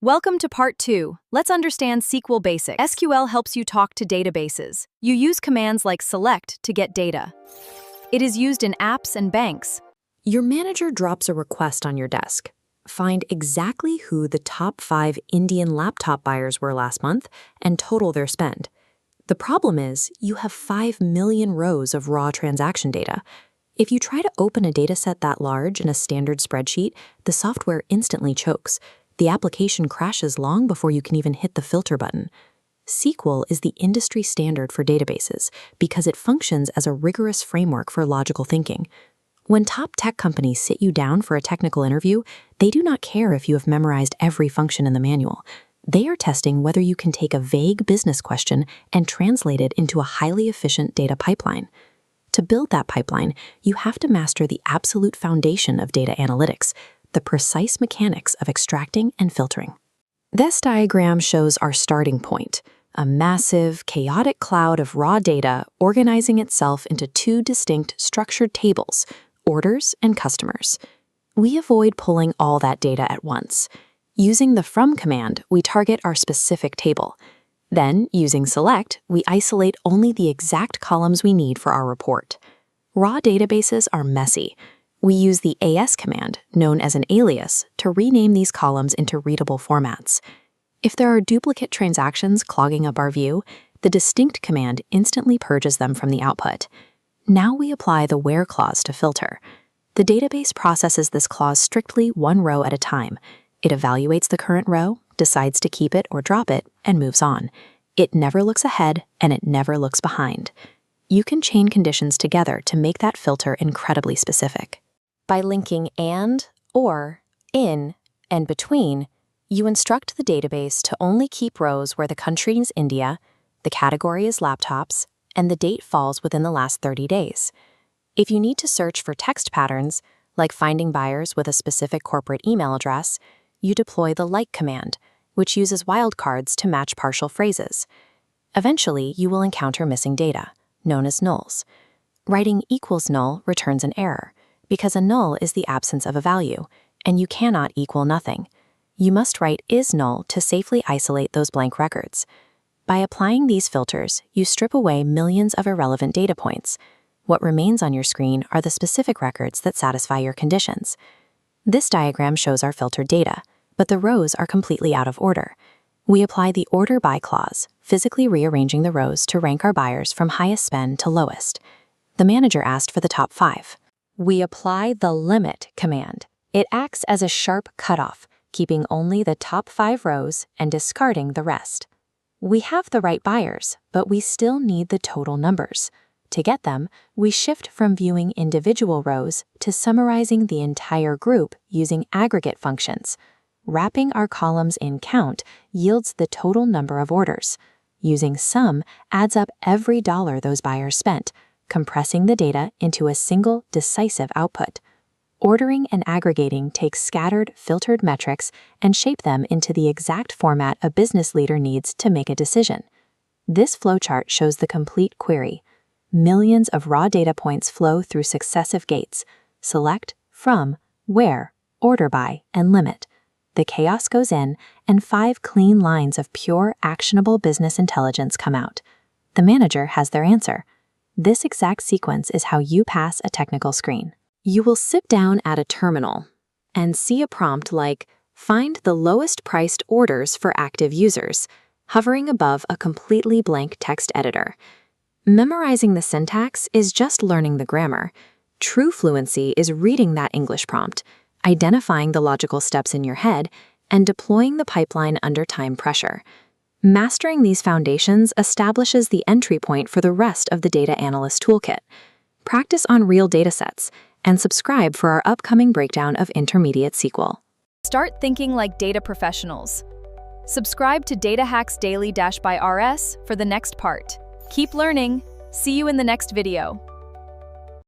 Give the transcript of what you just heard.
Welcome to Part 2. Let's understand SQL Basics. SQL helps you talk to databases. You use commands like select to get data. It is used in apps and banks. Your manager drops a request on your desk. Find exactly who the top 5 Indian laptop buyers were last month and total their spend. The problem is, you have 5 million rows of raw transaction data. If you try to open a dataset that large in a standard spreadsheet, the software instantly chokes. The application crashes long before you can even hit the filter button. SQL is the industry standard for databases because it functions as a rigorous framework for logical thinking. When top tech companies sit you down for a technical interview, they do not care if you have memorized every function in the manual. They are testing whether you can take a vague business question and translate it into a highly efficient data pipeline. To build that pipeline, you have to master the absolute foundation of data analytics, the precise mechanics of extracting and filtering. This diagram shows our starting point, a massive, chaotic cloud of raw data organizing itself into 2 distinct structured tables, orders and customers. We avoid pulling all that data at once. Using the from command, we target our specific table. Then, using select, we isolate only the exact columns we need for our report. Raw databases are messy. We use the AS command, known as an alias, to rename these columns into readable formats. If there are duplicate transactions clogging up our view, the distinct command instantly purges them from the output. Now we apply the where clause to filter. The database processes this clause strictly 1 row at a time. It evaluates the current row, decides to keep it or drop it, and moves on. It never looks ahead, and it never looks behind. You can chain conditions together to make that filter incredibly specific. By linking and, or, in, and between, you instruct the database to only keep rows where the country is India, the category is laptops, and the date falls within the last 30 days. If you need to search for text patterns, like finding buyers with a specific corporate email address, you deploy the like command, which uses wildcards to match partial phrases. Eventually, you will encounter missing data, known as nulls. Writing equals null returns an error, because a null is the absence of a value, and you cannot equal nothing. You must write is null to safely isolate those blank records. By applying these filters, you strip away millions of irrelevant data points. What remains on your screen are the specific records that satisfy your conditions. This diagram shows our filtered data, but the rows are completely out of order. We apply the order by clause, physically rearranging the rows to rank our buyers from highest spend to lowest. The manager asked for the top 5. We apply the limit command. It acts as a sharp cutoff, keeping only the top 5 rows and discarding the rest. We have the right buyers, but we still need the total numbers. To get them, we shift from viewing individual rows to summarizing the entire group using aggregate functions. Wrapping our columns in count yields the total number of orders. Using sum adds up every dollar those buyers spent, compressing the data into a single decisive output. Ordering and aggregating take scattered, filtered metrics and shape them into the exact format a business leader needs to make a decision. This flowchart shows the complete query. Millions of raw data points flow through successive gates: select, from, where, order by, and limit. The chaos goes in, and 5 clean lines of pure, actionable business intelligence come out. The manager has their answer. This exact sequence is how you pass a technical screen. You will sit down at a terminal and see a prompt like, find the lowest priced orders for active users, hovering above a completely blank text editor. Memorizing the syntax is just learning the grammar. True fluency is reading that English prompt, identifying the logical steps in your head, and deploying the pipeline under time pressure. Mastering these foundations establishes the entry point for the rest of the Data Analyst toolkit. Practice on real datasets, and subscribe for our upcoming breakdown of intermediate SQL. Start thinking like data professionals. Subscribe to Data Hacks Daily by RS for the next part. Keep learning. See you in the next video.